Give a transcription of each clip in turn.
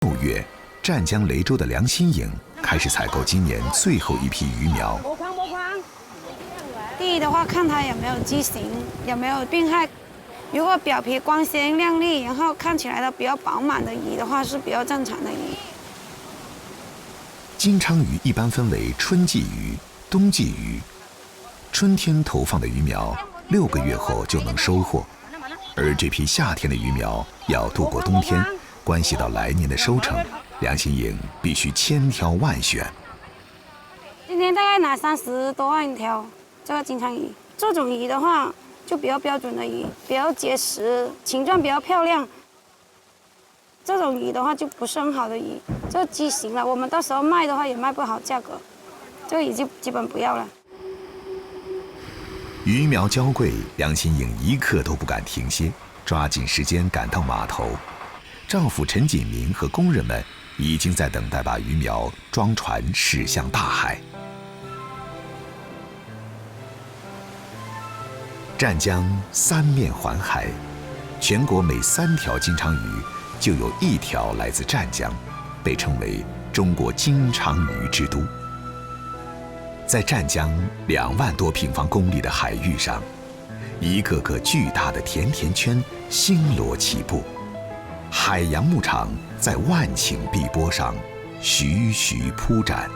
6月，湛江雷州的梁新颖开始采购今年最后一批鱼苗。第一的话，看它有没有畸形，有没有病害。如果表皮光鲜亮丽，然后看起来的比较饱满的鱼的话，是比较正常的鱼。金鲳鱼一般分为春季鱼、冬季鱼。春天投放的鱼苗，6个月后就能收获，而这批夏天的鱼苗要度过冬天，关系到来年的收成，梁新颖必须千挑万选。今天大概拿30多万条这个金鲳鱼，这种鱼的话就比较标准的鱼，比较结实，形状比较漂亮。这种鱼的话就不是很好的鱼，这畸形了，我们到时候卖的话也卖不好价格，这个鱼就基本不要了。鱼苗娇贵，梁新颖一刻都不敢停歇，抓紧时间赶到码头。丈夫陈锦明和工人们已经在等待把鱼苗装船驶向大海。湛江3面环海，全国每3条金鲳鱼就有1条来自湛江，被称为中国金鲳鱼之都。在湛江2万多平方公里的海域上，一个个巨大的甜甜圈星罗棋布，海洋牧场在万顷碧波上徐徐铺展。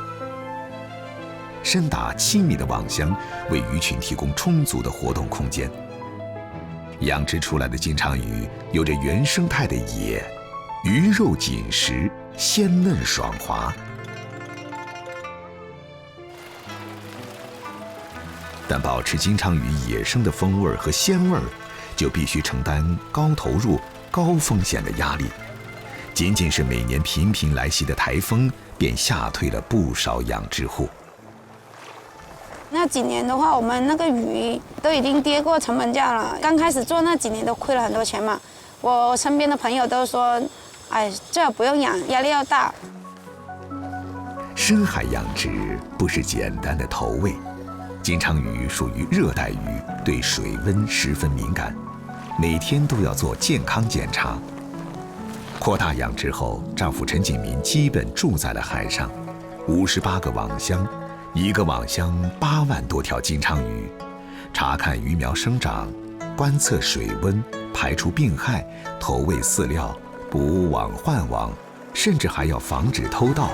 深达7米的网箱为鱼群提供充足的活动空间。养殖出来的金鲳鱼有着原生态的野，鱼肉紧实，鲜嫩爽滑。但保持金鲳鱼野生的风味和鲜味，就必须承担高投入、高风险的压力。仅仅是每年频频来袭的台风，便吓退了不少养殖户。那几年的话，我们那个鱼都已经跌过成本价了。刚开始做那几年都亏了很多钱嘛。我身边的朋友都说：“哎，这不用养，压力要大。”深海养殖不是简单的投喂。金鲳鱼属于热带鱼，对水温十分敏感，每天都要做健康检查。扩大养殖后，丈夫陈锦民基本住在了海上，58个网箱，1个网箱8万多条金鲳鱼，查看鱼苗生长，观测水温，排除病害，投喂饲料，补网换网，甚至还要防止偷盗，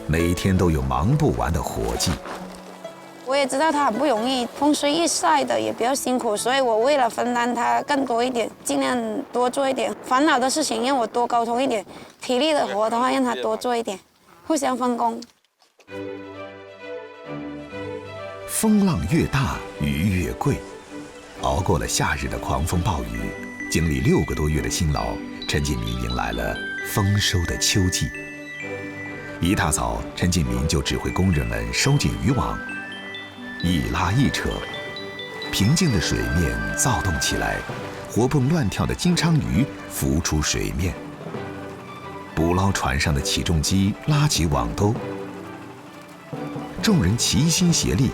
每天都有忙不完的活计。我也知道它很不容易，风吹日晒的也比较辛苦，所以我为了分担它更多一点，尽量多做一点。烦恼的事情让我多沟通一点，体力的活的话让他多做一点，互相分工。风浪越大，鱼越贵。熬过了夏日的狂风暴雨，经历6个多月的辛劳，陈锦民迎来了丰收的秋季。一大早，陈锦民就指挥工人们收紧渔网。一拉一扯，平静的水面躁动起来，活蹦乱跳的金鲳鱼浮出水面。捕捞船上的起重机拉起网兜，众人齐心协力，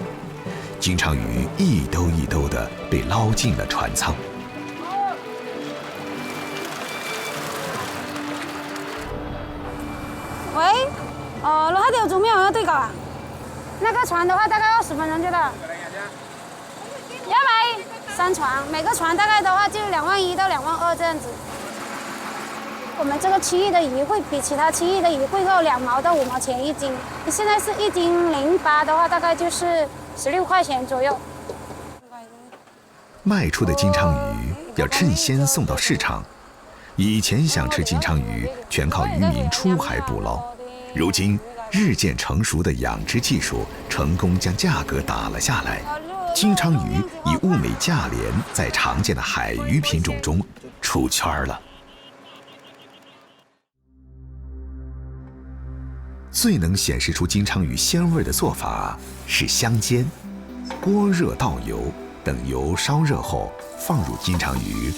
金鲳鱼一兜一兜地被捞进了船舱。喂，罗海钓做咩要对稿？那个船的话，大概20分钟就到。230船，每个船大概的话就21000到22000这样子。我们这个区域的鱼会比其他区域的鱼贵个2毛到5毛钱1斤。现在是1斤08的话，大概就是16块钱左右。卖出的金鲳鱼要趁鲜送到市场。以前想吃金鲳鱼，全靠渔民出海捕捞。如今，日渐成熟的养殖技术成功将价格打了下来，金鲳鱼以物美价廉，在常见的海鱼品种中出圈了。最能显示出金鲳鱼鲜味的做法是香煎。锅热倒油，等油烧热后，放入金鲳鱼，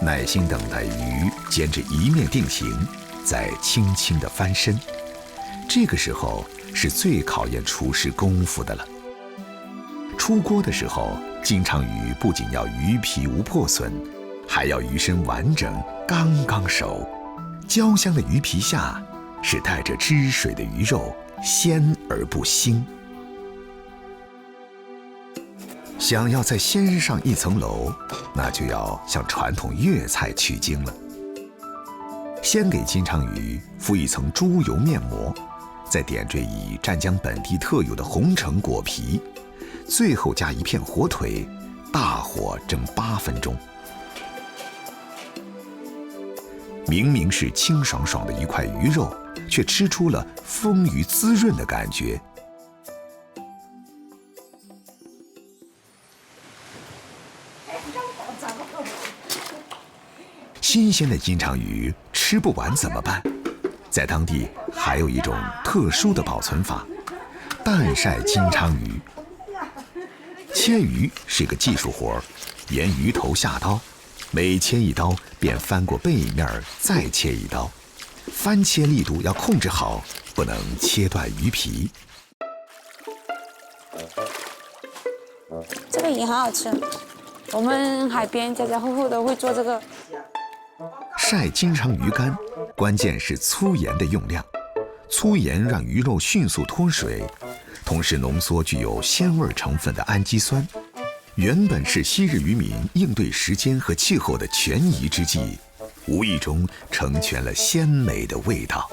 耐心等待鱼煎至一面定型，再轻轻地翻身。这个时候是最考验厨师功夫的了。出锅的时候，金鲳鱼不仅要鱼皮无破损，还要鱼身完整，刚刚熟。焦香的鱼皮下是带着汁水的鱼肉，鲜而不腥。想要再先上一层楼，那就要向传统粤菜取经了。先给金枪鱼敷一层猪油面膜，再点缀以湛江本地特有的红橙果皮，最后加一片火腿，大火蒸8分钟。明明是清爽爽的一块鱼肉，却吃出了丰腴滋润的感觉。新鲜的金枪鱼吃不完怎么办？在当地还有一种特殊的保存法——淡晒金枪鱼。切鱼是个技术活，沿鱼头下刀，每切一刀便翻过背面再切一刀，翻切力度要控制好，不能切断鱼皮。这个也很好吃，我们海边家家户户都会做这个。晒金枪鱼干，关键是粗盐的用量。粗盐让鱼肉迅速脱水，同时浓缩具有鲜味成分的氨基酸。原本是昔日渔民应对时间和气候的权宜之计，无意中成全了鲜美的味道。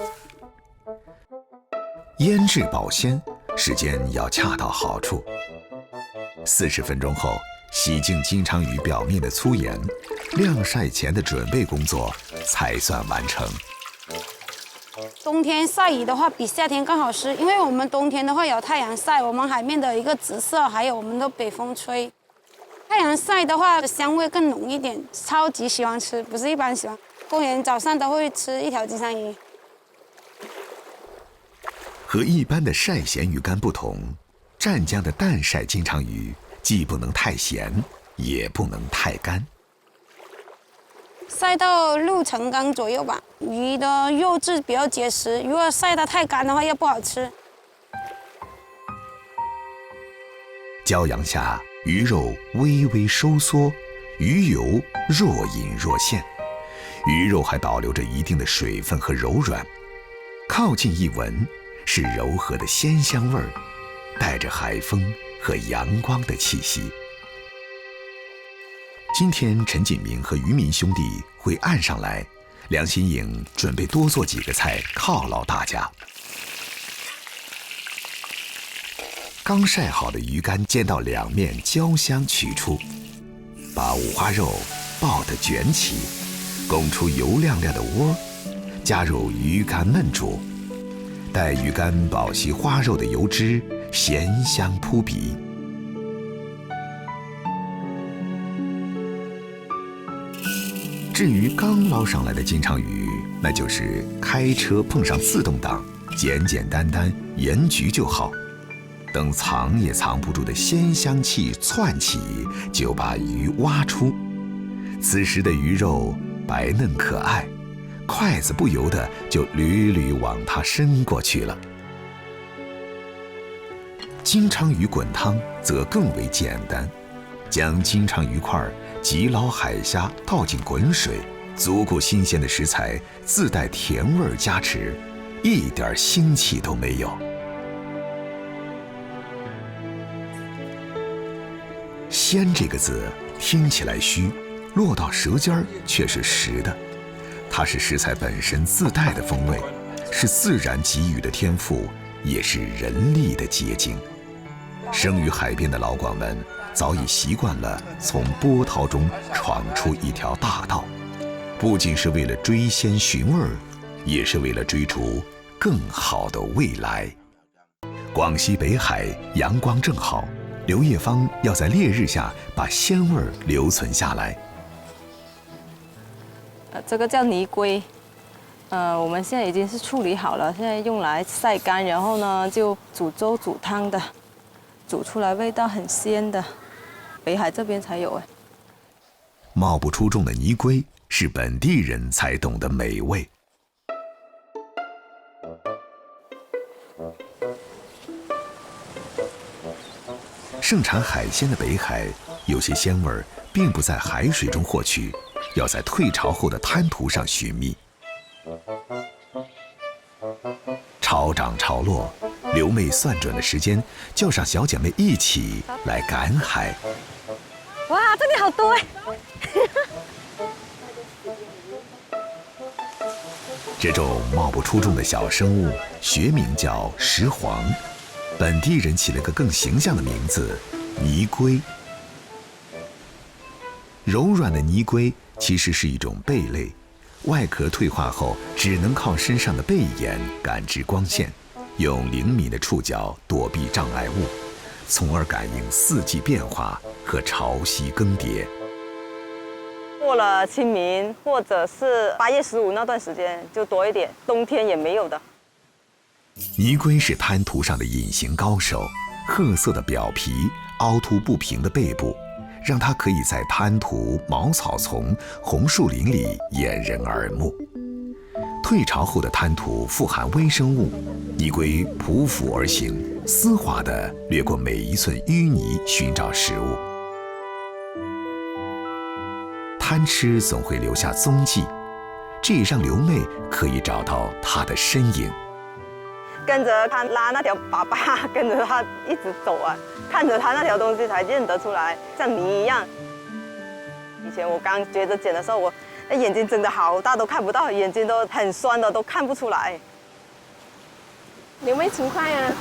腌制保鲜，时间要恰到好处。40分钟后，洗净金枪鱼表面的粗盐，晾晒前的准备工作才算完成。冬天晒鱼的话，比夏天更好吃，因为我们冬天的话有太阳晒，我们海面的一个直射，还有我们的北风吹，太阳晒的话香味更浓一点，超级喜欢吃，不是一般喜欢。公园早上都会吃一条金枪鱼。和一般的晒咸鱼干不同，湛江的淡晒金枪鱼既不能太咸，也不能太干。晒到6成干左右吧，鱼的肉质比较结实，如果晒得太干的话又不好吃。骄阳下，鱼肉微微收缩，鱼油若隐若现，鱼肉还保留着一定的水分和柔软。靠近一闻，是柔和的鲜香味儿，带着海风和阳光的气息。今天陈锦明和渔民兄弟回岸上来，梁新颖准备多做几个菜犒劳大家。刚晒好的鱼干煎到两面焦香取出，把五花肉爆得卷起，拱出油亮亮的窝，加入鱼干焖煮，待鱼干饱吸花肉的油脂，咸香扑鼻。至于刚捞上来的金枪鱼，那就是开车碰上自动挡，简简单单盐焗就好。等藏也藏不住的鲜香气窜起，就把鱼挖出。此时的鱼肉白嫩可爱，筷子不由得就屡屡往它伸过去了。金枪鱼滚汤则更为简单，将金枪鱼块即捞海虾倒进滚水，足够新鲜的食材自带甜味加持，一点腥气都没有。鲜这个字听起来虚，落到舌尖却是实的。它是食材本身自带的风味，是自然给予的天赋，也是人力的结晶。生于海边的老广们早已习惯了从波涛中闯出一条大道，不仅是为了追鲜寻味儿，也是为了追逐更好的未来。广西北海阳光正好，刘叶芳要在烈日下把鲜味留存下来。这个叫泥龟，我们现在已经是处理好了，现在用来晒干，然后呢就煮粥煮汤的，煮出来味道很鲜的，北海这边才有哎。貌不出众的泥龟是本地人才懂的美味。盛产海鲜的北海，有些鲜味并不在海水中获取，要在退潮后的滩涂上寻觅。潮涨潮落，刘妹算准了时间，叫上小姐妹一起来赶海。哇，这里好多哎！这种貌不出众的小生物，学名叫石黄，本地人起了个更形象的名字——泥龟。柔软的泥龟其实是一种贝类，外壳退化后只能靠身上的背眼感知光线，用灵敏的触角躲避障碍物，从而感应四季变化和潮汐更迭。过了清明或者是8月15那段时间就多一点，冬天也没有的。泥龟是滩涂上的隐形高手，褐色的表皮，凹凸不平的背部，让它可以在滩涂、茅草丛、红树林里掩人耳目。退潮后的滩涂富含微生物，泥龟匍匐而行，丝滑地掠过每一寸淤泥，寻找食物。贪吃总会留下踪迹，这也让刘妹可以找到它的身影。跟着他拉那条粑粑，跟着他一直走啊，看着他那条东西才认得出来，像泥一样。以前我刚觉得捡的时候，我眼睛睁得好大，都看不到，眼睛都很酸的，都看不出来。刘妹勤快啊，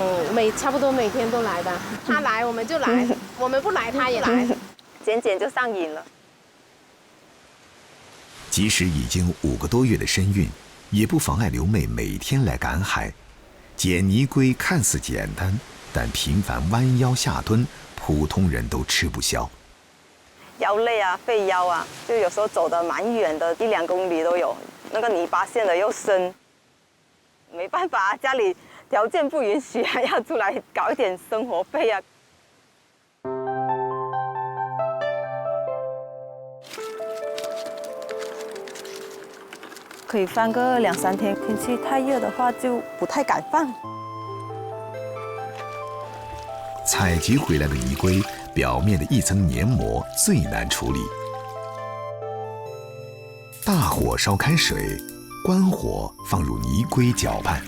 差不多每天都来的，他来我们就来，我们不来他也来，捡就上瘾了。即使已经5个多月的身孕，也不妨碍刘妹每天来赶海。捡泥龟看似简单，但频繁弯腰下蹲，普通人都吃不消。腰累啊，背腰啊，就有时候走得蛮远的，1、2公里都有。那个泥巴陷得又深，没办法，家里条件不允许啊，要出来搞一点生活费啊。可以放个2、3天，天气太热的话就不太敢放。采集回来的泥龟表面的一层黏膜最难处理。大火烧开水，关火放入泥龟搅拌。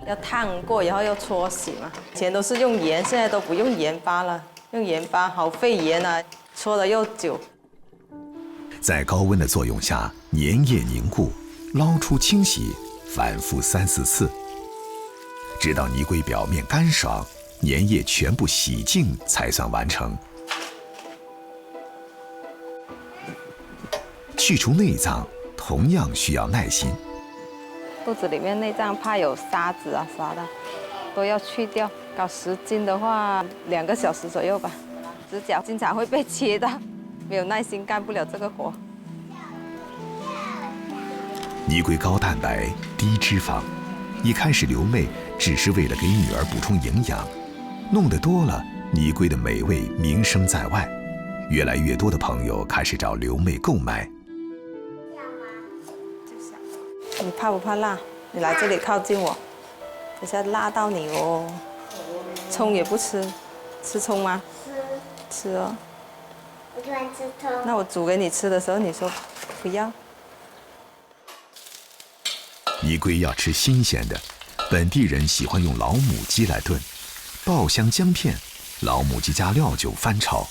要烫过，然后要搓洗嘛。以前都是用盐，现在都不用盐巴了，用盐巴好费盐啊，搓得又久。在高温的作用下，粘液凝固，捞出清洗，反复3、4次，直到泥龟表面干爽，粘液全部洗净才算完成。去除内脏同样需要耐心。肚子里面内脏怕有沙子啊啥的，都要去掉。搞10斤的话，2个小时左右吧。指甲经常会被切到，没有耐心干不了这个活。泥龟高蛋白、低脂肪，一开始刘妹只是为了给女儿补充营养，弄得多了，泥龟的美味名声在外，越来越多的朋友开始找刘妹购买。你怕不怕辣？你来这里靠近我，等下辣到你哦。葱也不吃，吃葱吗？吃哦。我喜欢吃葱。那我煮给你吃的时候，你说不要。泥龟要吃新鲜的，本地人喜欢用老母鸡来炖，爆香姜片，老母鸡加料酒翻炒，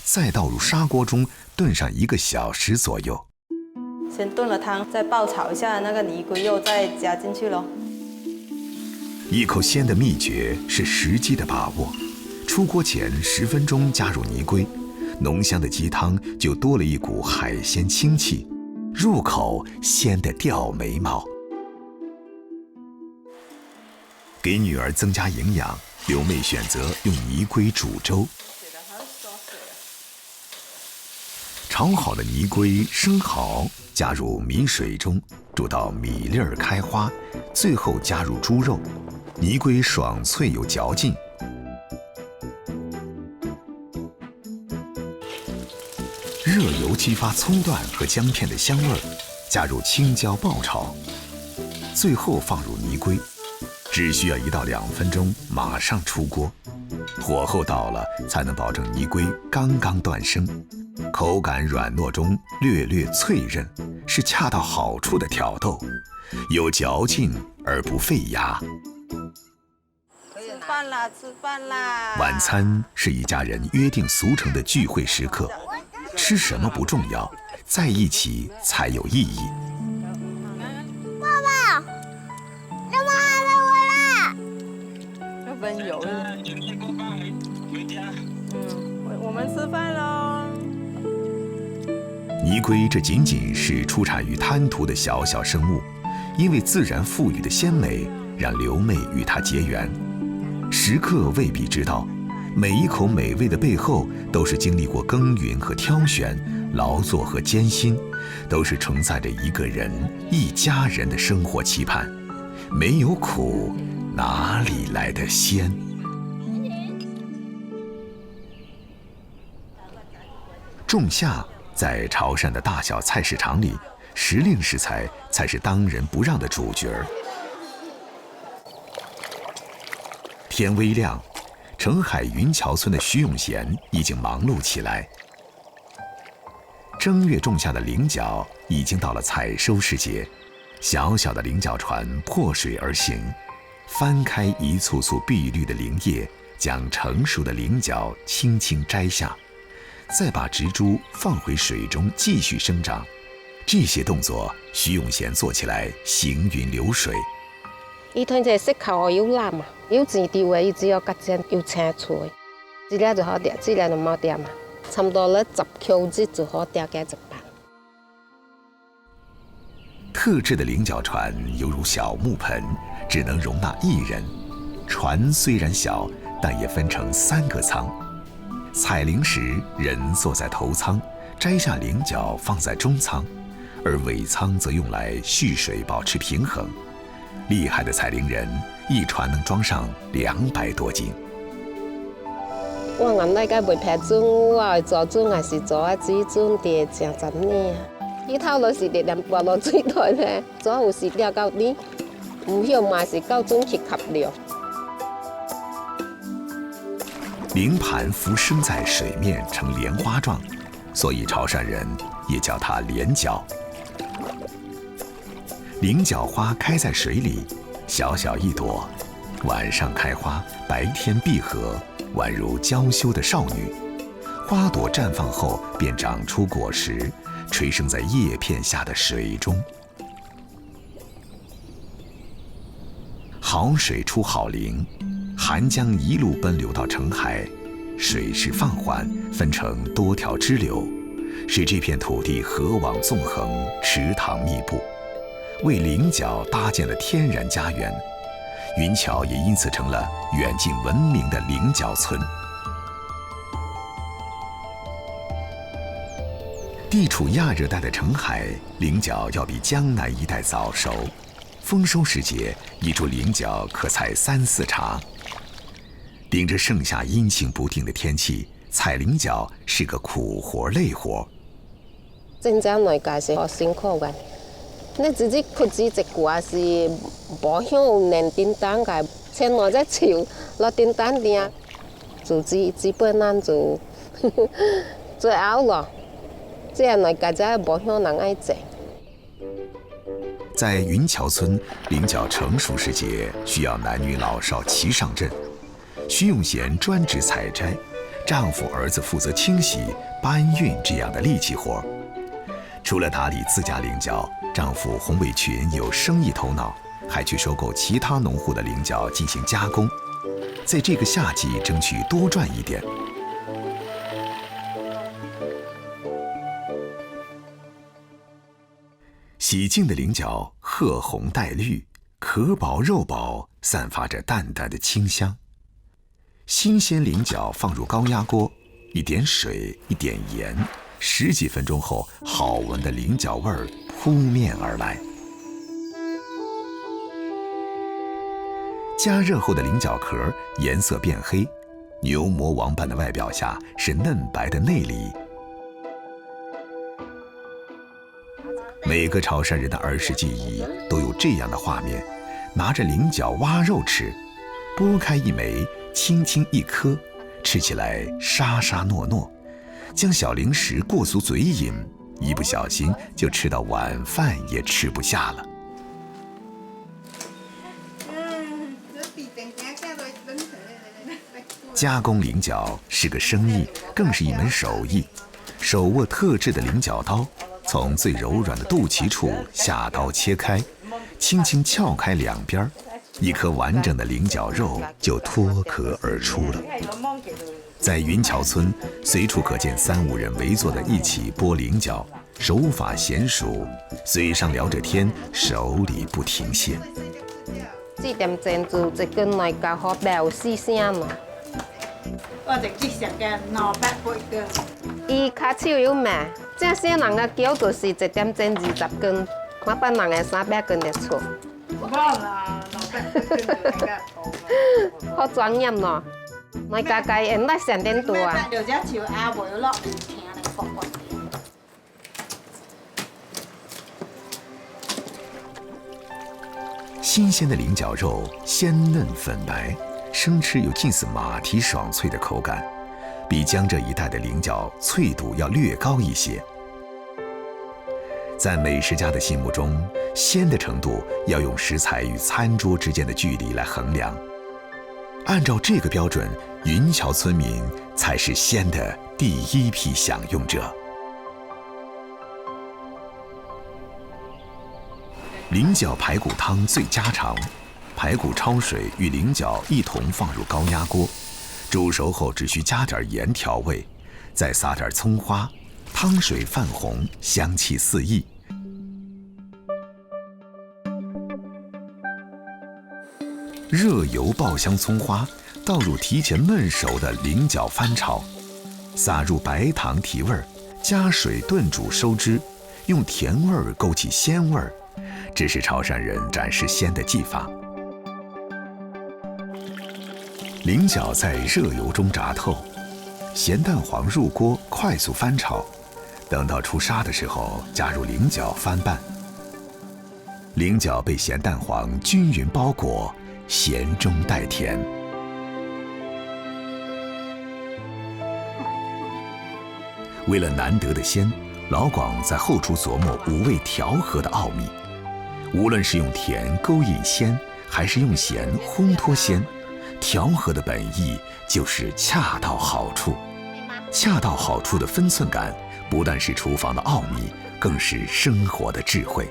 再倒入砂锅中炖上1个小时左右。先炖了汤，再爆炒一下那个泥龟肉，再加进去咯。一口鲜的秘诀是时机的把握，出锅前10分钟加入泥龟，浓香的鸡汤就多了一股海鲜清气，入口鲜得掉眉毛。给女儿增加营养，刘妹选择用泥龟煮粥。炒好的泥龟、生蚝加入米水中，煮到米粒儿开花，最后加入猪肉，泥龟爽脆有嚼劲。热油激发葱段和姜片的香味儿，加入青椒爆炒，最后放入泥龟，只需要1到2分钟，马上出锅。火候到了，才能保证泥龟刚刚断生，口感软糯中略略脆韧，是恰到好处的挑逗。有嚼劲而不费牙。吃饭啦，吃饭啦！晚餐是一家人约定俗成的聚会时刻，吃什么不重要，在一起才有意义。爸爸，怎么还没回来？要分油了。我们吃饭喽。泥龟这仅仅是出产于滩涂的小小生物，因为自然赋予的鲜美，让刘妹与它结缘。食客未必知道，每一口美味的背后，都是经历过耕耘和挑选，劳作和艰辛，都是承载着一个人、一家人的生活期盼。没有苦，哪里来的鲜？仲夏在潮汕的大小菜市场里，时令食材才是当仁不让的主角。天微亮，澄海云桥村的徐永贤已经忙碌起来。正月仲夏的菱角已经到了采收时节，小小的菱角船破水而行，翻开一簇簇碧绿的菱叶，将成熟的菱角轻轻摘下，再把植株放回水中继续生长。这些动作，徐永贤做起来行云流水。伊通只石头有烂嘛，有钱地位，伊只要夹正有青菜，这俩就好钓，这俩就冇钓嘛。差不多了10 kg 就好钓嘅1板。特制的菱角船犹如小木盆，只能容纳1人。船虽然小，但也分成3个舱。采菱时，人坐在头舱，摘下菱角放在中舱，而尾舱则用来蓄水保持平衡。厉害的采菱人，一船能装上200多斤。我原来个袂拍准，我做准还是做啊水准的，正10年。伊头就是热连拔落水台咧，做有时钓到底，唔晓嘛是到准去吸了。菱盘浮生在水面呈莲花状，所以潮汕人也叫它莲角。菱角花开在水里，小小一朵，晚上开花，白天闭合，宛如娇羞的少女。花朵绽放后便长出果实，垂生在叶片下的水中。好水出好菱，韩江一路奔流到澄海，水势放缓，分成多条支流，使这片土地河网纵横，池塘密布，为菱角搭建了天然家园。云桥也因此成了远近闻名的菱角村。地处亚热带的澄海，菱角要比江南一带早熟。丰收时节，一株菱角可采3、4茬。顶着盛夏阴晴不定的天气，采菱角是个苦活累活。真正来讲是好辛苦嘅，你自己ขุ子一挂是无向连叮当嘅，前来只树落叮当定，就基本咱就做熬咯。这样来讲真无向人爱做。在云桥村，菱角成熟时节需要男女老少齐上阵。徐永贤专职采摘，丈夫儿子负责清洗、搬运这样的力气活。除了打理自家菱角，丈夫洪伟群有生意头脑，还去收购其他农户的菱角进行加工，在这个夏季争取多赚一点。洗净的菱角褐红带绿，壳薄肉薄，散发着淡淡的清香。新鲜菱角放入高压锅，一点水，一点盐，10几分钟后，好闻的菱角味儿扑面而来。加热后的菱角壳颜色变黑，牛魔王般的外表下是嫩白的内里。每个潮汕人的儿时记忆都有这样的画面：拿着菱角挖肉吃，剥开一枚，轻轻一颗，吃起来沙沙糯糯，将小零食过足嘴瘾，一不小心就吃到晚饭也吃不下了。加工菱角是个生意，更是一门手艺。手握特制的菱角刀，从最柔软的肚脐处下刀切开，轻轻撬开两边，一颗完整的菱角肉就脱壳而出了。在云桥村，随处可见3、5人围坐在一起剥菱角，手法娴熟，嘴上聊着天，手里不停歇。这点珍珠一根来搞好表4声咯。我直接食嘅200杯嘅。伊卡手有卖，正些人嘅叫就是1點鐘20斤，我班人嘅300斤就出。我啦，200斤就更加多。好專業咯，我家家人都上點多啊。就只條阿妹落嚟聽你講講。新鲜的菱角肉鲜嫩粉白，生吃有近似马蹄爽脆的口感，比江浙一带的菱角脆度要略高一些。在美食家的心目中，鲜的程度要用食材与餐桌之间的距离来衡量。按照这个标准，云桥村民才是鲜的第一批享用者。菱角排骨汤最家常，排骨焯水与菱角一同放入高压锅，煮熟后只需加点盐调味，再撒点葱花，汤水泛红，香气四溢。热油爆香葱花，倒入提前焖熟的菱角翻炒，撒入白糖提味儿，加水炖煮收汁，用甜味儿勾起鲜味儿。这是潮汕人展示鲜的技法。菱角在热油中炸透，咸蛋黄入锅，快速翻炒，等到出沙的时候，加入菱角翻拌。菱角被咸蛋黄均匀包裹，咸中带甜。为了难得的鲜，老广在后厨琢磨5味调和的奥秘。无论是用甜勾引鲜，还是用咸烘托鲜，调和的本意就是恰到好处。恰到好处的分寸感，不但是厨房的奥秘，更是生活的智慧。